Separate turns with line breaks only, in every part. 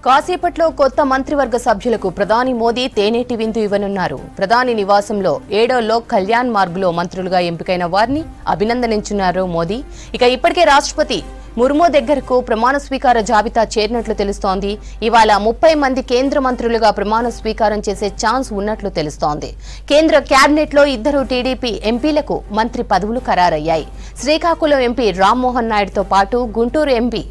కాసేపట్లో కొత్త మంత్రివర్గ సభ్యులకు ప్రధాని మోదీ తేనేటి విందు ఇవ్వనున్నారు. ప్రధాని నివాసంలో 7వ లోక్ కళ్యాణ్ మార్గ్లో మంత్రులుగా ఎంపికైన వారిని అభినందనించున్నారు మోదీ. ఇక ఇప్పటికే రాష్ట్రపతి ముర్ము దగ్గరకు ప్రమాణ స్వీకార జాబితా చేరినట్లు తెలుస్తోంది. ఇవాళ 30 మంది కేంద్ర మంత్రులుగా ప్రమాణ స్వీకారం చేసే ఛాన్స్ ఉన్నట్లు తెలుస్తోంది. కేంద్ర కేబినెట్ లో 2 టీడీపీ ఎంపీలకు మంత్రి పదవులు ఖరారయ్యాయి. శ్రీకాకుళం ఎంపీ రామ్మోహన్ నాయుడుతో పాటు గుంటూరు ఎంపీ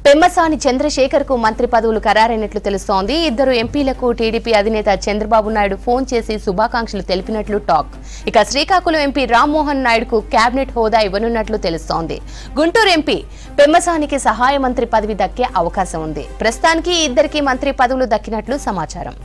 పెమ్మసాని చంద్రశేఖర్ కు మంత్రి పదవులు ఖరారైనట్లు తెలుస్తోంది. 2 ఎంపీలకు టీడీపీ అధినేత చంద్రబాబు నాయుడు ఫోన్ చేసి శుభాకాంక్షలు తెలిపినట్లు టాక్. ఇక శ్రీకాకుళం ఎంపీ రామ్మోహన్ నాయుడుకు కేబినెట్ హోదా ఇవ్వనున్నట్లు తెలుస్తోంది. గుంటూరు ఎంపీ పెమ్మసానికి సహాయ మంత్రి పదవి దక్కే అవకాశం ఉంది. ప్రస్తుతానికి 2 మంత్రి పదవులు దక్కినట్లు సమాచారం.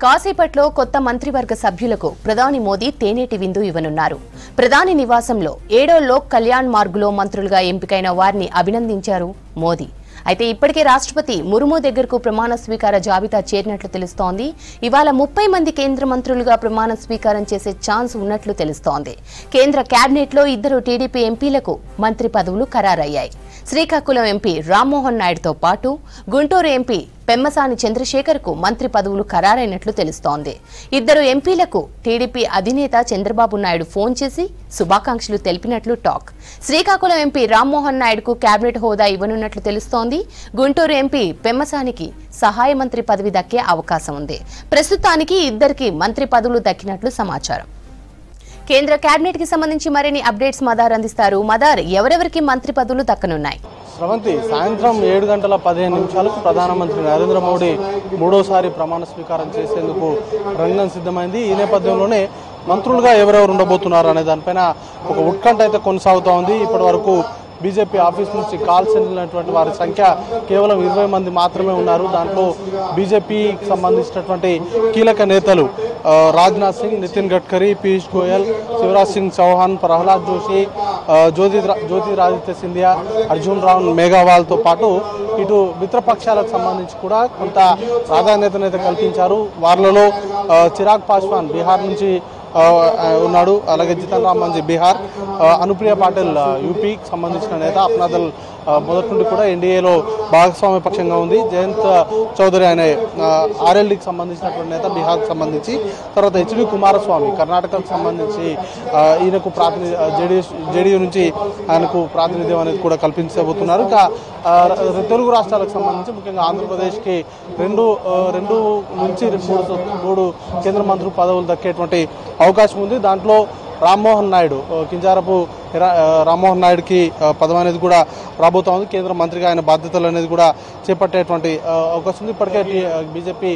కాసేపట్లో కొత్త మంత్రివర్గ సభ్యులకు ప్రధాని మోదీ తేనేటి విందు ఇవ్వనున్నారు. ప్రధాని నివాసంలో 7వ లోక్ కళ్యాణ్ మార్గ్లో మంత్రులుగా ఎంపికైన వారిని అభినందించారు మోదీ. అయితే ఇప్పటికే రాష్ట్రపతి ముర్ము దగ్గరకు ప్రమాణ స్వీకార జాబితా చేరినట్లు తెలుస్తోంది. ఇవాళ 30 మంది కేంద్ర మంత్రులుగా ప్రమాణ స్వీకారం చేసే ఛాన్స్ ఉన్నట్లు తెలుస్తోంది. కేంద్ర కేబినెట్ లో 2 టీడీపీ ఎంపీలకు మంత్రి పదవులు ఖరారయ్యాయి. శ్రీకాకుళం ఎంపీ రామ్మోహన్ నాయుడుతో పాటు గుంటూరు ఎంపీ పెమ్మసాని చంద్రశేఖర్ కు మంత్రి పదవులు ఖరారైనట్లు తెలుస్తోంది. 2 ఎంపీలకు టీడీపీ అధినేత చంద్రబాబు నాయుడు ఫోన్ చేసి శుభాకాంక్షలు తెలిపినట్లు టాక్. శ్రీకాకుళం ఎంపీ రామ్మోహన్ నాయుడుకు కేబినెట్ హోదా ఇవ్వనున్నట్లు తెలుస్తోంది. గుంటూరు ఎంపీ పెమ్మసానికి సహాయ మంత్రి పదవి దక్కే అవకాశం ఉంది. ప్రస్తుతానికి 2 మంత్రి పదవులు దక్కినట్లు సమాచారం. కేంద్ర కేబినెట్ కి సంబంధించి మరిన్ని అప్డేట్స్ మదార్ అందిస్తారు. మదార్, ఎవరెవరికి మంత్రి పదవులు దక్కనున్నాయి?
శ్రవంతి, సాయంత్రం 7:15 ప్రధానమంత్రి నరేంద్ర మోడీ 3వసారి ప్రమాణ స్వీకారం చేసేందుకు రంగం సిద్ధమైంది. ఈ నేపథ్యంలోనే మంత్రులుగా ఎవరెవరు ఉండబోతున్నారు అనే దానిపైన ఒక ఉత్కంఠ అయితే కొనసాగుతూ ఉంది. ఇప్పటి వరకు బీజేపీ ఆఫీస్ నుంచి కాల్స్ వెళ్ళినటువంటి వారి సంఖ్య కేవలం 20 మంది మాత్రమే ఉన్నారు. దాంట్లో బీజేపీకి సంబంధించినటువంటి కీలక నేతలు రాజ్నాథ్ సింగ్, నితిన్ గడ్కరీ, పీయూష్ గోయల్, శివరాజ్ సింగ్ చౌహాన్, ప్రహ్లాద్ జోషి, జ్యోతిరాదిత్య సింధియా, అర్జున్ రామ్ మేఘవాల్తో పాటు ఇటు మిత్రపక్షాలకు సంబంధించి కూడా కొంత ప్రాధాన్యతనైతే కల్పించారు. వారిలో చిరాగ్ పాస్వాన్ బీహార్ నుంచి ఉన్నాడు. అలాగే జితన్ రామ్ మాంఝీ బీహార్, అనుప్రియ పాటిల్ యూపీకి సంబంధించిన నేత. అప్నాదల్ మొదటి నుండి కూడా ఎన్డీఏలో భాగస్వామ్య పక్షంగా ఉంది. జయంత్ చౌదరి అనే ఆర్ఎల్డీకి సంబంధించినటువంటి నేత బీహార్కి సంబంధించి. తర్వాత హెచ్డి కుమారస్వామి కర్ణాటకకు సంబంధించి ఈయనకు జేడీయూ నుంచి ఆయనకు ప్రాతినిధ్యం అనేది కూడా కల్పించబోతున్నారు. ఇక తెలుగు రాష్ట్రాలకు సంబంధించి ముఖ్యంగా ఆంధ్రప్రదేశ్కి 2 నుంచి 3 కేంద్ర మంత్రి పదవులు దక్కేటువంటి అవకాశం ఉంది. దాంట్లో రామ్మోహన్ నాయుడు, కింజారపు రామ్మోహన్ నాయుడుకి పదవి అనేది కూడా రాబోతా ఉంది. కేంద్ర మంత్రిగా ఆయన బాధ్యతలు అనేది కూడా చేపట్టేటువంటి అవకాశం ఉంది. ఇప్పటికే బీజేపీ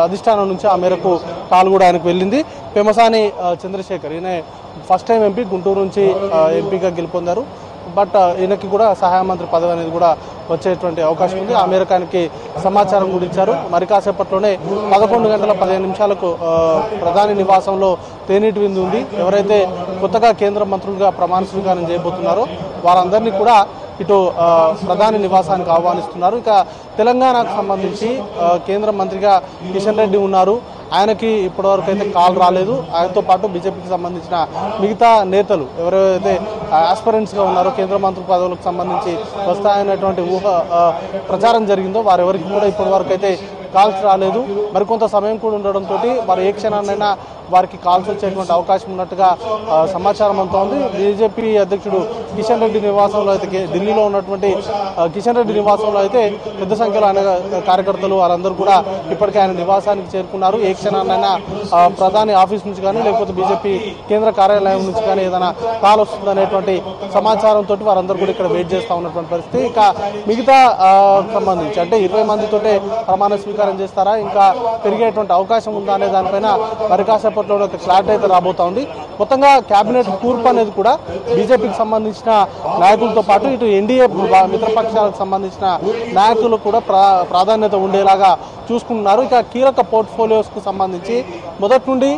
అధిష్టానం నుంచి ఆ మేరకు కాల్ కూడా ఆయనకు వెళ్ళింది. పెమ్మసాని చంద్రశేఖర్, ఈయన ఫస్ట్ టైం ఎంపీ, గుంటూరు నుంచి ఎంపీగా గెలుపొందారు. బట్ ఈయనకి కూడా సహాయ మంత్రి పదవి అనేది కూడా వచ్చేటువంటి అవకాశం ఉంది. ఆ మేరకు ఆయనకి సమాచారం కూడా ఇచ్చారు. మరి కాసేపట్లోనే 11:15 ప్రధాని నివాసంలో తేనీటి విందు ఉంది. ఎవరైతే కొత్తగా కేంద్ర మంత్రులుగా ప్రమాణ స్వీకారం చేయబోతున్నారో వారందరినీ కూడా ఇటు ప్రధాని నివాసానికి ఆహ్వానిస్తున్నారు. ఇక తెలంగాణకు సంబంధించి కేంద్ర మంత్రిగా కిషన్ రెడ్డి ఉన్నారు. ఆయనకి ఇప్పటివరకు అయితే కాల్ రాలేదు. ఆయనతో పాటు బీజేపీకి సంబంధించిన మిగతా నేతలు ఎవరైతే ఆస్పిరెంట్స్గా ఉన్నారో కేంద్ర మంత్రి పదవులకు సంబంధించి వస్తాయనేటువంటి ప్రచారం జరిగిందో వారెవరికి కూడా ఇప్పటివరకు అయితే కాల్స్ రాలేదు. మరికొంత సమయం కూడా ఉండడంతో వారు ఏ క్షణాన్నైనా వారికి కాల్స్ వచ్చేటువంటి అవకాశం ఉన్నట్టుగా సమాచారం అంతా ఉంది. బీజేపీ అధ్యక్షుడు కిషన్ రెడ్డి నివాసంలో అయితే, ఢిల్లీలో ఉన్నటువంటి కిషన్ రెడ్డి నివాసంలో అయితే పెద్ద సంఖ్యలో ఆయన కార్యకర్తలు వారందరూ కూడా ఇప్పటికే ఆయన నివాసానికి చేరుకున్నారు. ఏ క్షణాన్నైనా ప్రధాని ఆఫీస్ నుంచి కానీ లేకపోతే బీజేపీ కేంద్ర కార్యాలయం నుంచి కానీ ఏదైనా కాల్ వస్తుందనేటువంటి సమాచారంతో వారందరూ కూడా ఇక్కడ వెయిట్ చేస్తూ ఉన్నటువంటి పరిస్థితి. ఇక మిగతా సంబంధించి అంటే 20 మందితోటే ప్రమాణ స్వీకారం చేస్తారా, ఇంకా పెరిగేటువంటి అవకాశం ఉందా అనే దానిపైన మరి కాసేపట్లో ఒక క్లారిటీ అయితే రాబోతా ఉంది. మొత్తంగా కేబినెట్ కూర్పు అనేది కూడా బీజేపీకి సంబంధించిన నాయకులతో పాటు ఇటు ఎన్డీఏ మిత్రపక్షాలకు సంబంధించిన నాయకులు కూడా ప్రాధాన్యత ఉండేలాగా చూసుకుంటున్నారు. ఇక కీలక పోర్ట్ఫోలియోస్కు సంబంధించి మొదటి నుండి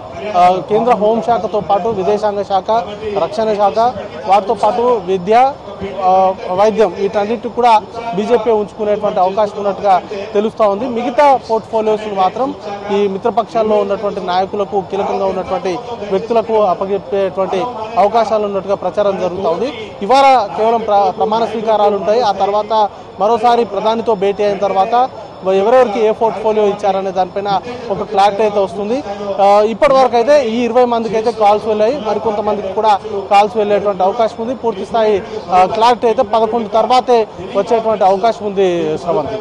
కేంద్ర హోంశాఖతో పాటు విదేశాంగ శాఖ, రక్షణ శాఖ, వాటితో పాటు విద్య, వైద్యం వీటన్నిటి కూడా బీజేపీ ఉంచుకునేటువంటి అవకాశం ఉన్నట్టుగా తెలుస్తూ ఉంది. మిగతా పోర్ట్ఫోలియోస్ మాత్రం ఈ మిత్రపక్షాల్లో ఉన్నటువంటి నాయకులకు, కీలకంగా ఉన్నటువంటి వ్యక్తులకు అప్పగించేటువంటి అవకాశాలు ఉన్నట్టుగా ప్రచారం జరుగుతూ ఉంది. ఇవాళ కేవలం ప్రమాణ స్వీకారాలు ఉంటాయి. ఆ తర్వాత మరోసారి ప్రధానితో భేటీ అయిన తర్వాత ఎవరెవరికి ఏ పోర్ట్ఫోలియో ఇచ్చారనే దానిపైన ఒక క్లారిటీ అయితే వస్తుంది. ఇప్పటి వరకు అయితే ఈ 20 మందికి అయితే కాల్స్ వెళ్ళాయి, మరికొంతమందికి కూడా కాల్స్ వెళ్ళేటువంటి అవకాశం ఉంది. పూర్తి స్థాయి క్లారిటీ అయితే 11 తర్వాతే వచ్చేటువంటి అవకాశం ఉంది శ్రవంతి.